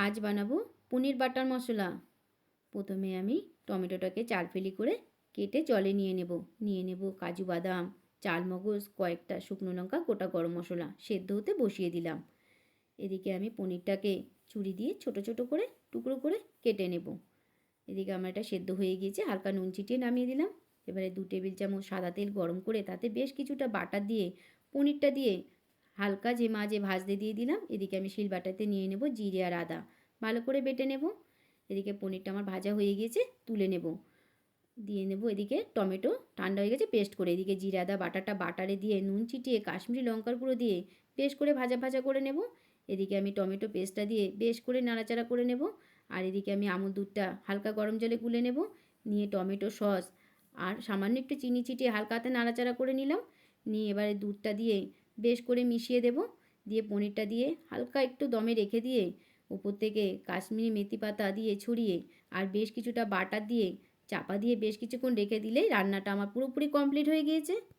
আজ বানাবো পনির বাটার মশলা। প্রথমে আমি টমেটোটাকে চারফেলি করে কেটে জলে নিয়ে নেব কাজু বাদাম, চালমগজ, কয়েকটা শুকনো লঙ্কা, গোটা গরম মশলা সেদ্ধ হতে বসিয়ে দিলাম। এদিকে আমি পনিরটাকে ছুরি দিয়ে ছোট ছোট করে টুকরো করে কেটে নেব। এদিকে আমার এটা সেদ্ধ হয়ে গিয়েছে, হালকা নুন চিটিয়ে নামিয়ে দিলাম। এবারে 2 টেবিল চামচ সাদা তেল গরম করে তাতে বেশ কিছুটা বাটার দিয়ে পনিরটা দিয়ে হালকা মাঝে ভাজতে দিয়ে দিলাম। এদিকে আমি শিলবাটাতে নিয়ে নেব জিরে আর আদা, ভালো করে বেটে নেব। এদিকে পনিরটা আমার ভাজা হয়ে গিয়েছে, তুলে নেব। দিয়ে নেব এদিকে টমেটো ঠান্ডা হয়ে গেছে পেস্ট করে। এদিকে জিরে আদা বাটাটা বাটারে দিয়ে নুন চিটিয়ে কাশ্মীরি লঙ্কার গুঁড়ো দিয়ে বেশ করে ভাজা ভাজা করে নেব। এদিকে আমি টমেটো পেস্টটা দিয়ে বেশ করে নাড়াচাড়া করে নেব। আর এদিকে আমি আমুল দুধটা হালকা গরম জলে গুলে নেব। নিয়ে টমেটো সস আর সামান্য একটু চিনি চিটিয়ে হালকা হাতে নাড়াচাড়া করে নিলাম। নিয়ে এবারে দুধটা দিয়ে বেশ করে মিশিয়ে দেব। দিয়ে পনিরটা দিয়ে হালকা একটু দমে রেখে দিয়ে উপর থেকে কাশ্মীরি মেথি পাতা দিয়ে ছড়িয়ে আর বেশ কিছুটা বাটার দিয়ে চাপা দিয়ে বেশ কিছুক্ষণ রেখে দিলেই রান্নাটা আমার পুরোপুরি কমপ্লিট হয়ে গিয়েছে।